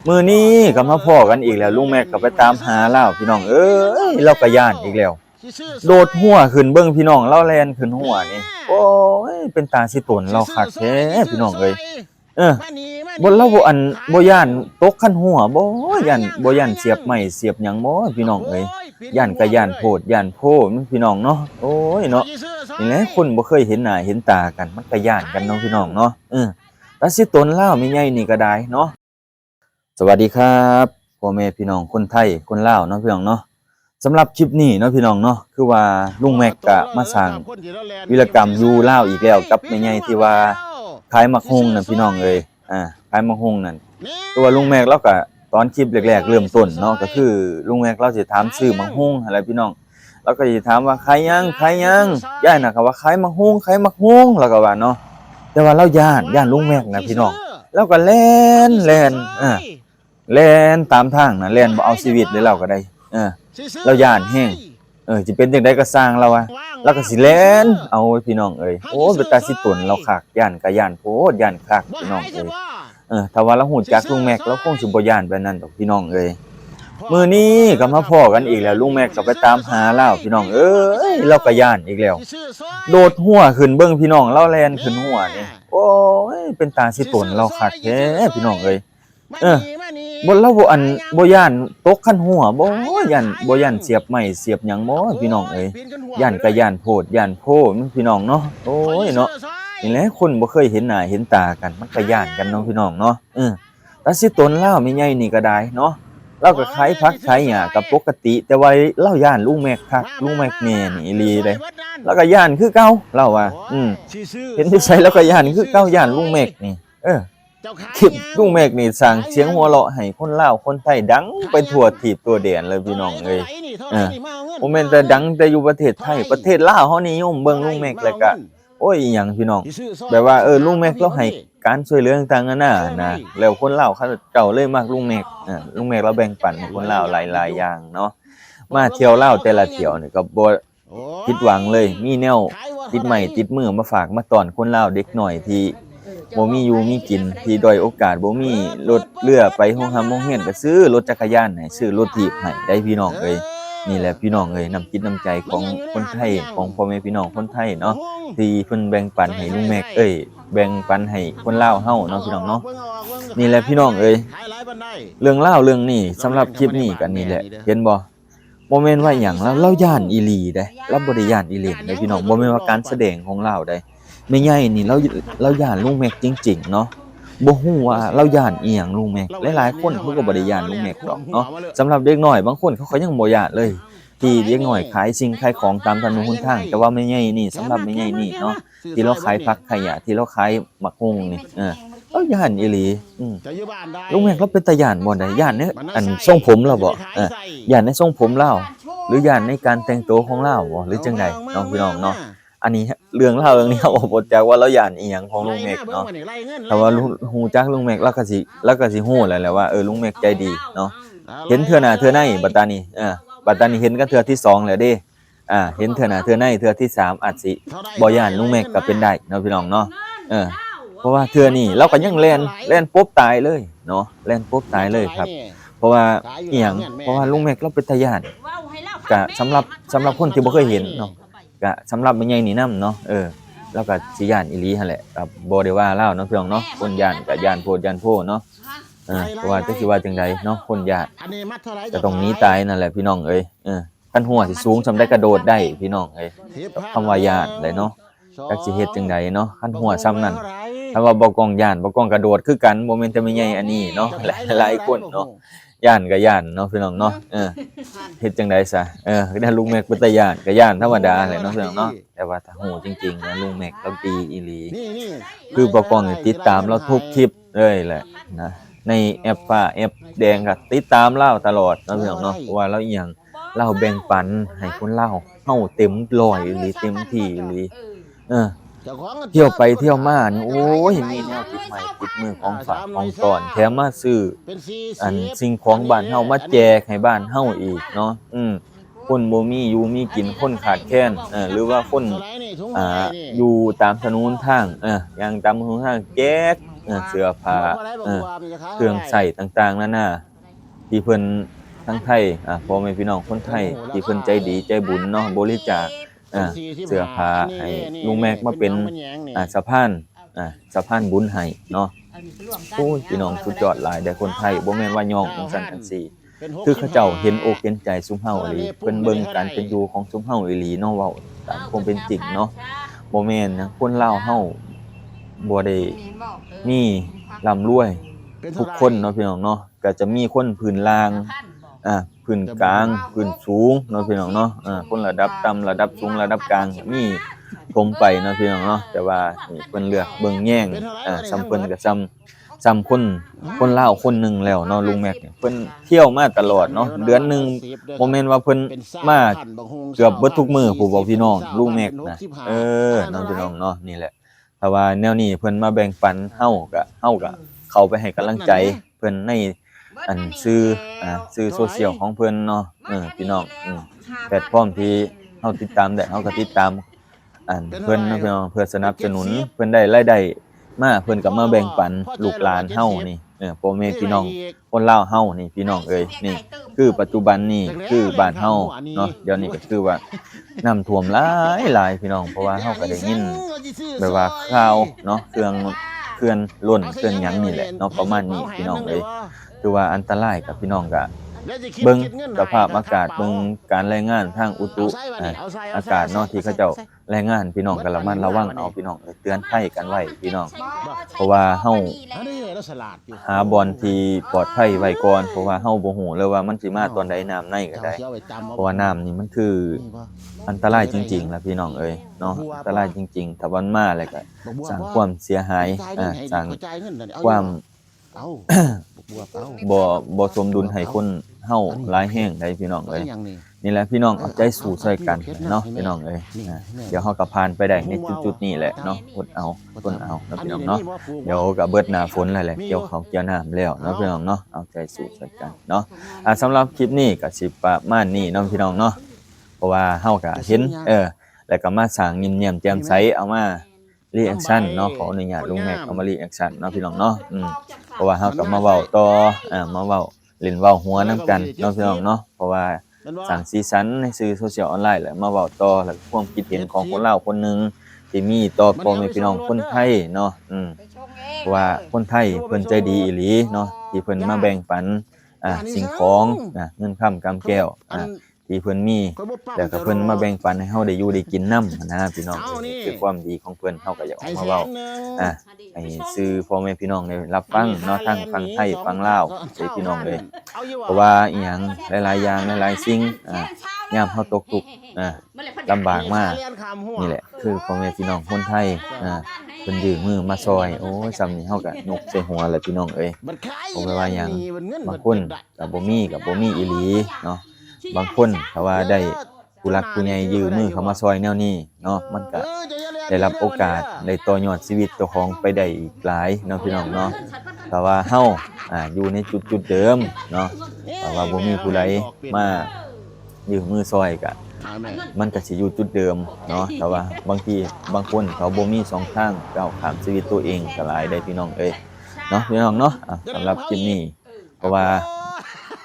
มื้อนี้ก็มาพ้อกันอีกแล้วลุงแม็กก็ไปตามหาเลาพี่น้องเอ้ยเราก็ย้านอีกแล้วโดดหัวขึ้นเบิ่งพี่น้องเราแล่นขึ้นหัวนี่โอ้ยเป็นตาสิตนเราคักแท้พี่น้องเอ้ยเออบ่เราบ่บ่ย้านตกคันหัวบ่ย้านเสียบไม้เสียบหยังบ่พี่น้องเอ้ยย้านก็ย้านโพดย้านโพมันพี่น้องเนาะโอ้ยเนาะนี่แหละคนบ่เคยเห็นหน้าเห็นตากันมันก็ย้านกันเนาะพี่น้องเนาะตาสิตนลาวแม่ใหญ่นี่ก็ได้เนาะสวัสดีครับพ่อแม่พี่น้องคนไทยคนลาวเนาะพี่น้องเนาะสำหรับคลิปนี้เนาะพี่น้องเนาะคือว่าลุงแม็กก็มาสร้างวีรกรรมอยู่ลาวอีกแล้วกับแม่ใหญ่ที่ว่าขายมักฮุงนั่นพี่น้องเอ้ยขายมักฮุงนั่นตัวลุงแม็กเราก็ตอนคลิปแรกๆเริ่มต้นเนาะก็คือลุงแม็กเราสิถามชื่อมักฮุงอะไรพี่น้องเราก็สิถามว่าขายยังย่าน่ะก็ว่าขายมักฮุงแล้วก็ว่าเนาะแต่ว่าเราย่านลุงแม็กนะพี่น้องเราก็แล่นแล่นตามทางนะแล่นบ่เอาชีวิตเลยเราก็ได้เราย่านแฮงสิเป็นจังได๋ก็สร้างเราอะเราก็สิแล่นเอาพี่น้องเอ้ยโอ้เป็นตาสิตนเราคักย่านก็ย่านโพดย่านคักพี่น้องเอ้ยถ้าว่าเราฮู้จักลุงแม็กเราคงสิบ่ย่านแบบนั้นดอกพี่น้องเอ้ยมื้อนี้ก็มาพ้อกันอีกแล้วลุงแม็กก็ไปตามหาเลาพี่น้องเอ้ยเราก็ย่านอีกแล้วโดดหัวขึ้นเบิ่งพี่น้องเราแล่นขึ้นหัวนี่โอ้ยเป็นตาสิตนเราคักแท้พี่น้องเอ้ยบ่เราบ่ย้านตกคันหัวบ่ย้านเสียบไม้เสียบหยังบ่พี่น้องเอ้ยย้านก็ย้านโพดย้านโพมันพี่น้องเนาะโอ้ยเนาะนี่แหละคนบ่เคยเห็นหน้าเห็นตากันมันก็ย้านกันเนาะพี่น้องเนาะตาสิตนลาวแม่ใหญ่นี่ก็ได้เนาะเราก็ขายผักขายหญ้าก็ปกติแต่ว่าเราย้านลุงแม็กคักลุงแม็กแน่นี่อีหลีเด้แล้วก็ย้านคือเก่าเราว่าเห็นอยู่ไสแล้วก็ย้านคือเก่าย้านลุงแม็กนี่คลิปลุงแม็กนี่สร้างเสียงหัวเราะให้คนลาวคนไทยดังไปทั่วทิพย์ทั่วแดนเลยพี่น้องเอ้ยบ่แม่นแต่ดังแต่อยู่ประเทศไทยประเทศลาวเฮานิยมเบิ่งลุงแม็กแล้วก็โอ้ยอิหยังพี่น้องแบบว่าลุงแม็กเราให้การช่วยเหลือต่างๆนานานะแล้วคนลาวเขาเจ้าเลยมักลุงแม็กลุงแม็กเราแบ่งปันให้คนลาวหลายๆอย่างเนาะมาเที่ยวลาวแต่ละเที่ยวนี่ก็บ่ผิดหวังเลยมีแนวติดไม้ติดมือมาฝากมาต้อนคนลาวเด็กน้อยที่บ่มีอยู่มีกินที่ด้อยโอกาสบ่มีรถเรือไปโรงโรงเรียนก็ซื้อรถจักรยานให้ซื้อรถถีบให้ได้พี่น้องเอ้ยนี่แหละพี่น้องเอ้ยน้ำจิตน้ำใจของคนไทยของพ่อแม่พี่น้องคนไทยเนาะที่เพิ่นแบ่งปันให้ลุงแม็กแบ่งปันให้คนลาวเฮาเนาะพี่น้องเนาะนี่แหละพี่น้องเอ้ยเรื่องลาวเรื่องนี้สำหรับคลิปนี้ก็นี่แหละเห็นบ่แม่นว่าหยังเราย้านอีหลีเด้เราบ่ได้ย้านอีเล่นเด้พี่น้องบ่แม่นว่าการแสดงของลาวเด้แม่ใหญ่นี่เราย้านลุงแม็กจริงๆเนาะบ่ฮู้ว่าเราย้านอีหยังลุงแม็กหลายๆคนเพิ่นก็บ่ได้ย้านลุงแม็กดอกเนาะสำหรับเด็กน้อยบางคนเขาก็ยังบ่ย้านเลยที่เด็กน้อยขายสิ่งขายของตามถนนหนทางแต่ว่าแม่ใหญ่นี่สำหรับแม่ใหญ่นี่เนาะที่เราขายผักขายหญ้าที่เราขายมักฮุงนี่เราย้านอีหลีลุงแม็กเราเป็นตาย้านบ่ได้ย้านในทรงผมเราบ่ย้านในทรงผมเราหรือย้านในการแต่งตัวของเราบ่หรือจังไดน้องพี่น้องเนาะอันนี้เรื่องเล่าเรื่องนี้เฮาบ่จักว่าเราย้านอีหยังของลุงแม็กเนาะแต่ว่าฮู้จักลุงแม็กเราก็สิฮู้แหละว่าลุงแม็กใจดีเนาะเห็นเทื่อหน้าเทื่อในบัดตานี้บัดตานี้เห็นกันเทื่อที่2แล้วเด้เห็นเทื่อหน้าเทื่อในเทื่อที่3อาจสิบ่ย้านลุงแม็กก็เป็นได้เนาะพี่น้องเนาะเพราะว่าเทื่อนี้เราก็ยังแล่นปุ๊บตายเลยเนาะแล่นปุ๊บตายเลยครับเพราะว่าอีหยังเพราะว่าลุงแม็กเราเป็นตาย้านก็สำหรับคนที่บ่เคยเห็นเนาะก็สำหรับแม่ใหญ่นี่นำเนาะแล้วก็สิย้านอีหลีหั่นแหละก็บ่ได้ว่าลาวเนาะพี่น้องเนาะคนย้านก็ย้านโพดย้านโพเนาะเพราะว่าจักสิว่าจังไดเนาะคนย้านก็ต้องหนีตายนั่นแหละพี่น้องเอ้ยคันหัวสิสูงส่ำใดกระโดดได้พี่น้องเอ้ยคำว่าย้านได้เนาะจักสิเฮ็ดจังไดเนาะคันหัวส่ำนั้นถ้าว่าบ่กล้องย้านบ่กล้องกระโดดคือกันบ่แม่นแต่แม่ใหญ่อันนี้เนาะหลายคนเนาะย้านก็ย้านเนาะพี่น้องเนาะเฮ็ดจังได๋ซะถ้าลุงแม็กเป็นตาย้านก็ย้านธรรมดาแหละเนาะพี่น้องเนาะแต่ว่าถ้าฮู้จริงๆนะลุงแม็กเราดีอีหลีคือบ่กล้องนี่ติดตามเราทุกคลิปเลยแหละนะในแอปฟ้าแอปแดงก็ติดตามเราตลอดเนาะพี่น้องเนาะเพราะว่าเราอีหยังเราแบ่งปันให้คนลาวเฮาเต็มร้อยอีหลีเต็มที่อีหลีเที่ยวไปเที่ยวมานี่โอ้ยมีแนวติดไม้ติดมือของฝากของต้อนแถมมาซื้อสิ่งของบ้านเฮามาแจกให้บ้านเฮาอีกเนาะคนบ่มีอยู่มีกินคนขาดแคลนหรือว่าคนอยู่ตามถนนทางอย่างตามถนนทางแจก เสื้อผ้าเครื่องใช้ต่างๆนานาที่เพิ่นทั้งไทยพ่อแม่พี่น้องคนไทยที่เพิ่นใจดีใจบุญเนาะบริจาคเสื้อผ้าให้ลุงแม็กมาเป็นสะพานสะพานบุญให้เนาะโอ้ยพี่น้องสุดยอดหลายเด้อคนไทยบ่แม่นว่าย่องจังซั่นจังซี่คือเขาเจ้าเห็นอกเห็นใจซุมเฮาอีหลีเพิ่นเบิ่งการเป็นอยู่ของซุมเฮาอีหลีเนาะเว้าตามความเป็นจริงเนาะบ่แม่นนะคนลาวเฮาบ่ได้มีร่ำรวยทุกคนเนาะพี่น้องเนาะก็จะมีคนพื้นล่างพื้นกลางพื้นสูงเนาะพี่น้องเนาะคนระดับต่ำระดับสูงระดับกลางมีผมไปเนาะพี่น้องเนาะแต่ว่านี่เพิ่นเลือกเบิ่งแย่งซ้ำเพิ่นก็ซ้ำคนลาวคนหนึงแล้วเนาะลุงแม็กเนี่ยเพิ่นเที่ยวมาตลอดเนาะเดือนหนึงบ่แม่นว่าเพิ่นมาเกือบเบิดทุกมื้อผู้บอกพี่น้องลุงแม็กนะเนาะพี่น้องเนาะนี่แหละถ้าว่าแนวนี้เพิ่นมาแบ่งปันเฮาก็เข้าไปให้กำลังใจเพิ่นในสื่อโซเชียลของเพิ่นเนาะพี่น้องแพลตฟอร์มที่เฮาติดตามได้เฮาก็ติดตามเพิ่นเนาะพี่น้องเพื่อสนับสนุนเพิ่นได้รายได้มาเพิ่นก็มาแบ่งปันลูกหลานเฮานี่พ่อแม่พี่น้องคนลาวเฮานี่พี่น้องเอ้ยนี่คือปัจจุบันนี่คือบ้านเฮาเนาะเดี๋ยวนี้ก็คือว่าน้ำท่วมหลายพี่น้องเพราะว่าเฮาก็ได้ยินแบบว่าข่าวเนาะเขื่อนล้นเขื่อนหยังนี่แหละเนาะประมาณนี้พี่น้องเอ้ยคือว่าอันตรายกับพี่น้องก็เบิ่งสภาพอากาศเบิ่งการรายงานทางอุตุอากาศเนาะที่เขาเจ้ารายงานพี่น้องก็ระมัดระวังเอาพี่น้องเตือนภัยกันไว้พี่น้องเพราะว่าเฮาหาบ่อนที่ปลอดภัยไว้ก่อนเพราะว่าเฮาบ่ฮู้เลยว่ามันสิมาตอนใดน้ำในก็ได้เพราะว่าน้ำนี่มันคืออันตรายจริงๆล่ะพี่น้องเอ้ยเนาะอันตรายจริงๆถ้ามันมาแล้วก็สร้างความเสียหายสร้างความบ่สมดุลให้คนเฮาหลายแรงได้พี่น้องเอ้ยนี่แหละพี่น้องเอาใจสู้ช่วยกันเนาะพี่น้องเอ้ยเดี๋ยวเฮาก็ผ่านไปได้ในจุดๆนี้แหละเนาะอดเอาทนเอาเนาะพี่น้องเนาะเดี๋ยวก็เบิดหน้าฝนแล้วแหละเกี่ยวข้าวเกี่ยวน้ำแล้วเนาะพี่น้องเนาะเอาใจสู้ช่วยกันเนาะสำหรับคลิปนี้ก็สิประมาณนี้เนาะพี่น้องเนาะเพราะว่าเฮาก็เห็นแล้วก็มาสร้างยิ้มแย้มแจ่มใสเอามารีแอคชั่นเนาะขออนุญาตลุงแม็กเอามารีแอคชั่นเนาะพี่น้องเนาะเพราะว่าเฮาก็มาเว้าต่อมาเว้าเล่นเว้าหัวนํกันเนาะพี่น้องเนาะเพราะว่าสร้างสีสันในสื่อโซเชียลออนไลน์แล้วมาเว้าต่อแล้วความคิดเห็นของคนลาวคนหนึงที่มีต่อพ่อแม่พี่น้องคนไทยเนาะเพราะว่าคนไทยเพิ่นใจดีอีหลีเนาะที่เพิ่นมาแบ่งปันสิ่งของเงินค่ำกำแก้วที่เพิ่นมีแล้วก็เพิ่นมาแบ่งปันให้เฮาได้อยู่ได้กินนำนะพี่น้องคือความดีของเพิ่นเฮาก็อยากออกมาเว้าให้สื่อพ่อแม่พี่น้องได้รับฟังเนาะทั้งฝั่งไทยฝั่งลาวให้พี่น้องเลยเพราะว่าอีหยังหลายๆอย่างหลายๆสิ่งยามเฮาตกทุกข์ลำบากมากนี่แหละคือพ่อแม่พี่น้องคนไทยเพิ่นยื่นมือมาซอยโอ้ยซ้ำนี้เฮาก็ยกใส่หัวแหละพี่น้องเอ้ยบ่ว่าหยังบางคนก็บ่มีอีหลีเนาะบางคนถ้าว่าได้ผู้หลักผู้ใหญ่ยื่นมือเข้ามาซอยแนวนี้เนาะมันก็ได้รับโอกาสได้ต่อยอดชีวิตเจ้าของไปได้อีกหลายเนาะพี่น้องเนาะแต่ว่าเฮาอยู่ในจุดเดิมเนาะแต่ว่าบ่มีผู้ใดมายื่นมือซอยก็มันก็สิอยู่จุดเดิมเนาะแต่ว่าบางทีบางคนเขาบ่มี2ทางก้าวข้ามชีวิตตัวเองก็หลายได้พี่น้องเอ้ยเนาะพี่น้องเนาะสำหรับคลิปนี้เพราะว่า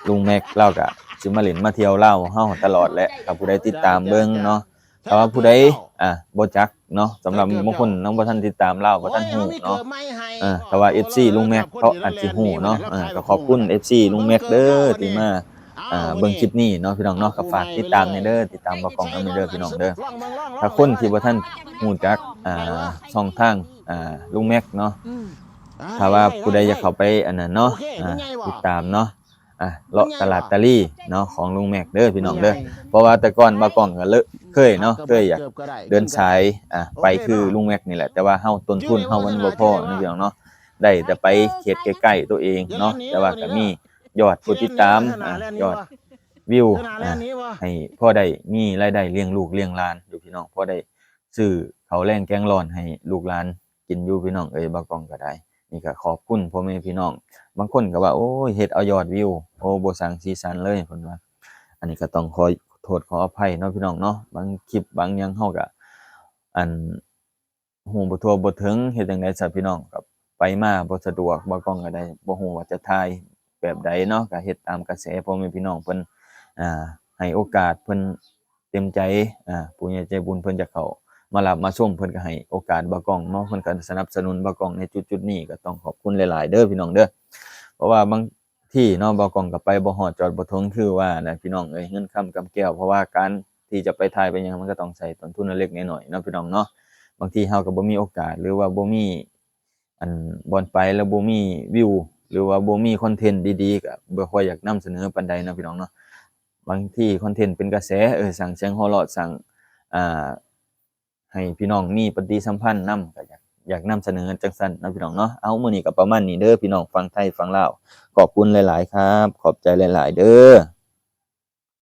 ลุงแม็กเราก็สิมาเล่นมาเที่ยวลาวเฮาตลอดแหละถ้าผู้ใดติดตามเบิ่งเนาะแต่ว่าผู้ใดบ่จักเนาะสำหรับบางคนยังบ่ทันติดตามลาวบ่ทันฮู้เนาะแต่ว่า FC ลุงแม็กเขาอาจสิฮู้เนาะก็ขอบคุณ FC ลุงแม็กเด้อที่มาเบิ่งคลิปนี้เนาะพี่น้องเนาะก็ฝากติดตามเด้อติดตามบ่กล้องนำเด้อพี่น้องเด้อถ้าคนที่บ่ทันฮู้จักช่องทางลุงแม็กเนาะถ้าว่าผู้ใดอยากเข้าไปอันนั้นเนาะติดตามเนาะเลาะตลาดตะลี่เนาะของลุงแม็กเด้อพี่น้องเด้อเพราะว่าแต่ก่อนบ่กล้องก็เคยเนาะเคยอยากเดินสายไปคือลุงแม็กนี่แหละแต่ว่าเฮาต้นทุนเฮามันบ่พอนะพี่น้องเนาะได้แต่ไปเขตใกล้ๆตัวเองเนาะแต่ว่าก็มียอดผู้ติดตามยอดวิวให้พอได้มีรายได้เลี้ยงลูกเลี้ยงหลานอยู่พี่น้องพอได้ซื้อข้าวแลงแกงร้อนให้ลูกหลานกินอยู่พี่น้องบ่กล้องก็ได้นี่ก็ขอบคุณพ่อแม่พี่น้องบางคนก็ว่าโอ้ยเฮ็ดเอายอดวิวโอ้บ่สร้างสีสันเลยเพิ่นว่าอันนี้ก็ต้องขอโทษขออภัยเนาะพี่น้องเนาะบางคลิปบางหยังเฮาก็ฮู้บ่ทั่วบ่ถึงเฮ็ดจังได๋ซะพี่น้องกับ ไปมาบ่สะดวกบ่กล้องก็ได้บ่ฮู้ว่าจะถ่ายแบบใดเนาะก็เฮ็ดตามกระแสพ่อแม่พี่น้องเพิ่นอ่าให้โอกาสเพิ่นเต็มใจผู้ใหญ่ใจบุญเพิ่นจะเข้ามารับมาชมเพิ่นก็ให้โอกาสบ่กล้องเนาะเพิ่นก็สนับสนุนบ่กล้องในจุดๆนี้ก็ต้องขอบคุณหลายๆเด้อพี่น้องเด้อเพราะว่าบางที่เนาะบ่กล้องก็ไปบ่ฮอดจอดบ่ถึงคือว่าน่ะพี่น้องเอ้ยเงินค่ำกำแก้วเพราะว่าการที่จะไปถ่ายไปหยังมันก็ต้องใช้ต้นทุนเล็กๆน้อยๆเนาะพี่น้องเนาะบางทีเราก็บ่มีโอกาสหรือว่าบ่มีอันบ่อนไปแล้วบ่มีวิวหรือว่าบ่มีคอนเทนต์ดีๆก็บ่ค่อยอยากนำเสนอปานใดเนาะพี่น้องเนาะบางทีคอนเทนต์เป็นกระแสสร้างเสียงหัวเราะสร้างอ่าให้พี่น้องมีปฏิสัมพันธ์นำก็อยากนำเสนอจังซั่นเนาะพี่น้องเนาะเอามื้อนี้ก็ประมาณนี้เด้อพี่น้องฟังไทยฟังลาวขอบคุณหลายๆครับขอบใจหลายๆเด้อ